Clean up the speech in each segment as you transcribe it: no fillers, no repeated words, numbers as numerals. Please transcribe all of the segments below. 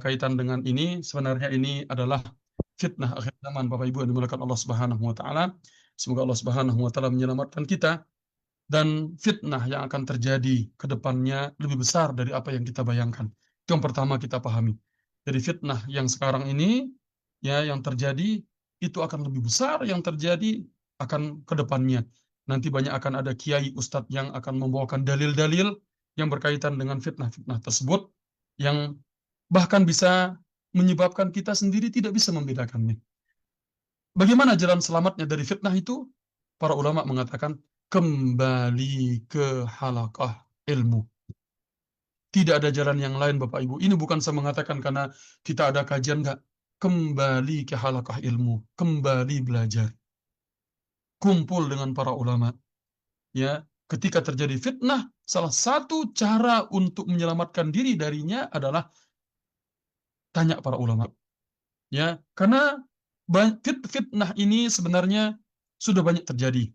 Kaitan dengan ini, sebenarnya ini adalah fitnah akhir zaman, Bapak Ibu yang dimuliakan Allah Subhanahu wa taala. Semoga Allah Subhanahu wa taala menyelamatkan kita, dan fitnah yang akan terjadi ke depannya lebih besar dari apa yang kita bayangkan. Itu yang pertama kita pahami. Jadi fitnah yang sekarang ini, ya, yang terjadi itu akan lebih besar yang terjadi akan ke depannya. Nanti banyak akan ada kiai ustadz yang akan membawakan dalil-dalil yang berkaitan dengan fitnah-fitnah tersebut, yang bahkan bisa menyebabkan kita sendiri tidak bisa membedakannya. Bagaimana jalan selamatnya dari fitnah itu? Para ulama mengatakan kembali ke halaqah ilmu. Tidak ada jalan yang lain, Bapak Ibu. Ini bukan saya mengatakan karena kita ada kajian, enggak. Kembali ke halaqah ilmu, kembali belajar. Kumpul dengan para ulama. Ya, ketika terjadi fitnah, salah satu cara untuk menyelamatkan diri darinya adalah tanya para ulama. Ya, karena fitnah ini sebenarnya sudah banyak terjadi.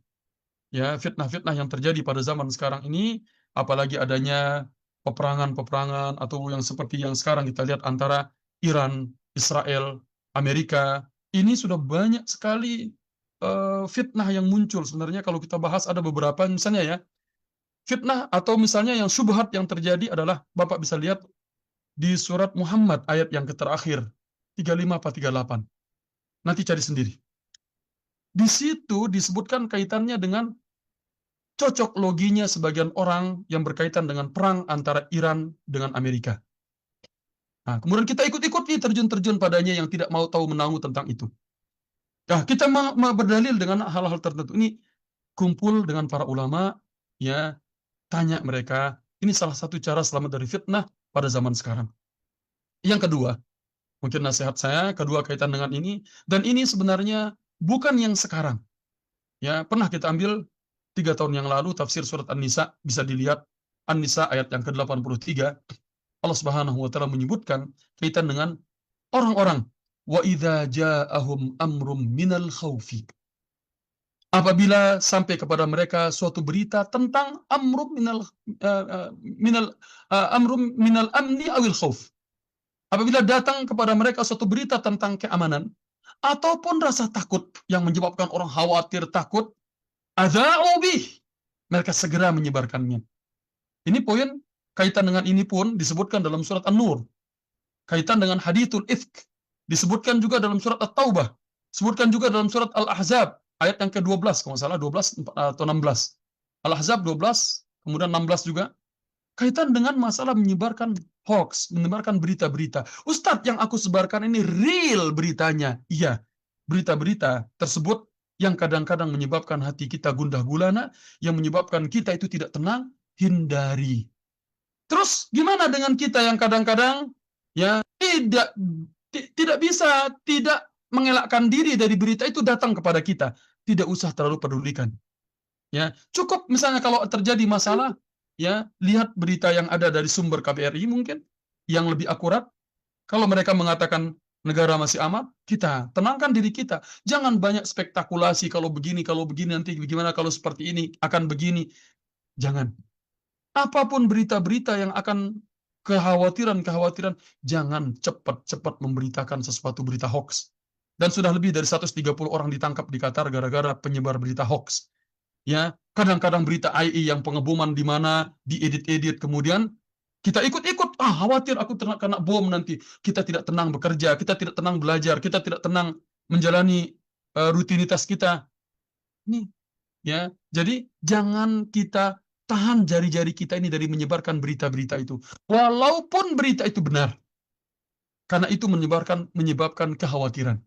Ya, fitnah-fitnah yang terjadi pada zaman sekarang ini, apalagi adanya peperangan-peperangan atau yang seperti yang sekarang kita lihat antara Iran, Israel, Amerika, ini sudah banyak sekali fitnah yang muncul. Sebenarnya kalau kita bahas ada beberapa, misalnya ya, fitnah atau misalnya yang syubhat yang terjadi adalah, Bapak bisa lihat di surat Muhammad ayat yang terakhir, 35 apa 38. Nanti cari sendiri. Di situ disebutkan kaitannya dengan cocok loginya sebagian orang yang berkaitan dengan perang antara Iran dengan Amerika. Nah, kemudian kita ikut-ikut nih terjun-terjun padanya yang tidak mau tahu menahu tentang itu. Nah, kita berdalil dengan hal-hal tertentu. Ini kumpul dengan para ulama, ya, tanya mereka. Ini salah satu cara selamat dari fitnah pada zaman sekarang. Yang kedua, mungkin nasihat saya, kedua kaitan dengan ini, dan ini sebenarnya bukan yang sekarang. Ya, pernah kita ambil 3 tahun yang lalu tafsir surat An-Nisa, bisa dilihat An-Nisa ayat yang ke-83. Allah Subhanahu wa taala menyebutkan kaitan dengan orang-orang, wa idza ja'ahum amrum minal khaufi. Apabila sampai kepada mereka suatu berita tentang amrum minal amni awil khauf. Apabila datang kepada mereka suatu berita tentang keamanan ataupun rasa takut yang menyebabkan orang khawatir takut, adza'u bih, mereka segera menyebarkannya. Ini poin kaitan dengan ini pun disebutkan dalam surat An-Nur. Kaitan dengan hadithul ifk disebutkan juga dalam surat At-Taubah. Disebutkan juga dalam surat Al-Ahzab ayat yang ke-12, kalau salah 12 atau 16. Al-Ahzab 12, kemudian 16 juga. Kaitan dengan masalah menyebarkan hoax, menyebarkan berita-berita. Ustadz, yang aku sebarkan ini real beritanya. Iya, berita-berita tersebut yang kadang-kadang menyebabkan hati kita gundah gulana, yang menyebabkan kita itu tidak tenang, hindari. Terus gimana dengan kita yang kadang-kadang ya tidak bisa tidak mengelakkan diri dari berita itu datang kepada kita? Tidak usah terlalu pedulikan. Ya, cukup misalnya kalau terjadi masalah, ya, lihat berita yang ada dari sumber KBRI mungkin yang lebih akurat. Kalau mereka mengatakan negara masih aman, kita tenangkan diri kita. Jangan banyak spektakulasi, kalau begini nanti bagaimana, kalau seperti ini akan begini. Jangan. Apapun berita-berita yang akan kekhawatiran, jangan cepat-cepat memberitakan sesuatu berita hoax. Dan sudah lebih dari 130 orang ditangkap di Qatar gara-gara penyebar berita hoax. Ya, kadang-kadang berita IE yang pengeboman di mana diedit-edit, kemudian kita ikut-ikut, khawatir aku kena bom nanti. Kita tidak tenang bekerja, kita tidak tenang belajar, kita tidak tenang menjalani rutinitas kita. Ini, ya. Jadi jangan kita tahan jari-jari kita ini dari menyebarkan berita-berita itu. Walaupun berita itu benar. Karena itu menyebabkan kekhawatiran.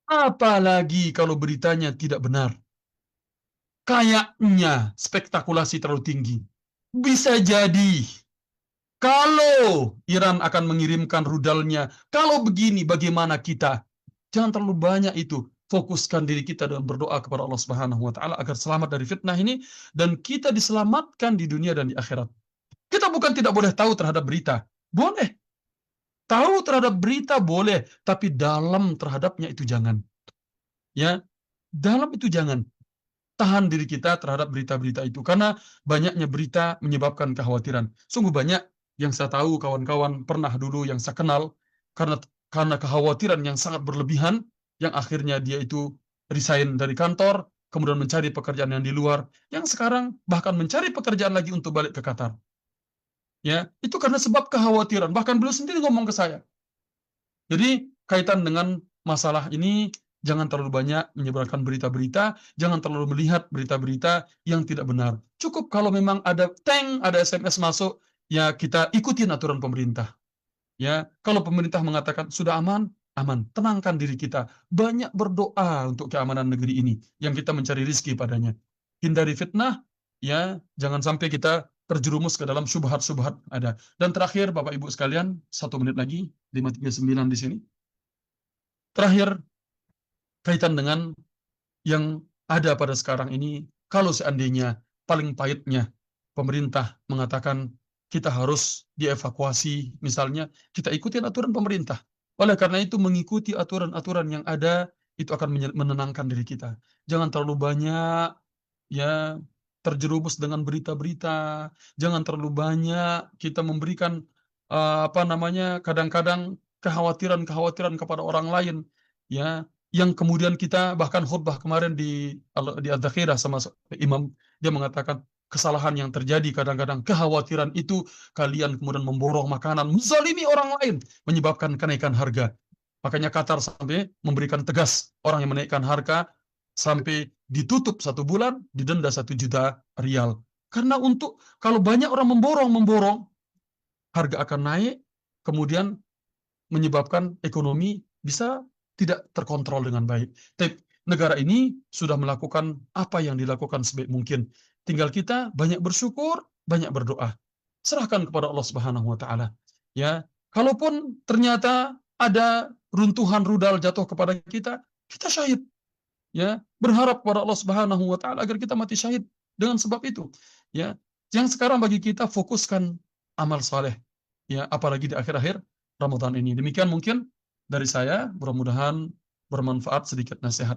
Apalagi kalau beritanya tidak benar. Kayaknya spektakulasi terlalu tinggi. Bisa jadi kalau Iran akan mengirimkan rudalnya, kalau begini bagaimana kita? Jangan terlalu banyak itu. Fokuskan diri kita dan berdoa kepada Allah Subhanahu wa taala agar selamat dari fitnah ini dan kita diselamatkan di dunia dan di akhirat. Kita bukan tidak boleh tahu terhadap berita. Boleh. Tahu terhadap berita boleh, tapi dalam terhadapnya itu jangan. Ya, dalam itu jangan. Tahan diri kita terhadap berita-berita itu, karena banyaknya berita menyebabkan kekhawatiran. Sungguh banyak yang saya tahu kawan-kawan pernah dulu yang saya kenal, karena kekhawatiran yang sangat berlebihan, yang akhirnya dia itu resign dari kantor, kemudian mencari pekerjaan yang di luar, yang sekarang bahkan mencari pekerjaan lagi untuk balik ke Qatar. Ya, itu karena sebab kekhawatiran. Bahkan beliau sendiri ngomong ke saya. Jadi kaitan dengan masalah ini, jangan terlalu banyak menyebarkan berita-berita, jangan terlalu melihat berita-berita yang tidak benar. Cukup kalau memang ada ada SMS masuk, ya kita ikutin aturan pemerintah. Ya, kalau pemerintah mengatakan sudah aman, aman. Tenangkan diri kita. Banyak berdoa untuk keamanan negeri ini, yang kita mencari rizki padanya. Hindari fitnah, ya, jangan sampai kita terjerumus ke dalam syubhat-syubhat ada. Dan terakhir, Bapak Ibu sekalian, 1 menit lagi, 5:39 di sini. Terakhir, kaitan dengan yang ada pada sekarang ini, kalau seandainya paling pahitnya pemerintah mengatakan kita harus dievakuasi, misalnya kita ikutin aturan pemerintah. Oleh karena itu mengikuti aturan-aturan yang ada itu akan menenangkan diri kita. Jangan terlalu banyak ya terjerumus dengan berita-berita, jangan terlalu banyak kita memberikan kadang-kadang kekhawatiran-kekhawatiran kepada orang lain, ya, yang kemudian kita bahkan khutbah kemarin di Adz-Dzakhirah sama imam, dia mengatakan kesalahan yang terjadi kadang-kadang kekhawatiran itu kalian kemudian memborong makanan, menzalimi orang lain, menyebabkan kenaikan harga. Makanya Qatar sampai memberikan tegas orang yang menaikkan harga sampai ditutup 1 bulan, didenda 1 juta rial. Karena kalau banyak orang memborong, harga akan naik, kemudian menyebabkan ekonomi bisa tidak terkontrol dengan baik. Tapi negara ini sudah melakukan apa yang dilakukan sebaik mungkin. Tinggal kita banyak bersyukur, banyak berdoa. Serahkan kepada Allah Subhanahu wa taala. Ya, kalaupun ternyata ada runtuhan rudal jatuh kepada kita, kita syahid. Ya, berharap kepada Allah Subhanahu wa taala agar kita mati syahid dengan sebab itu. Ya, yang sekarang bagi kita fokuskan amal saleh. Ya, apalagi di akhir-akhir Ramadan ini. Demikian mungkin dari saya, mudah-mudahan bermanfaat sedikit nasihat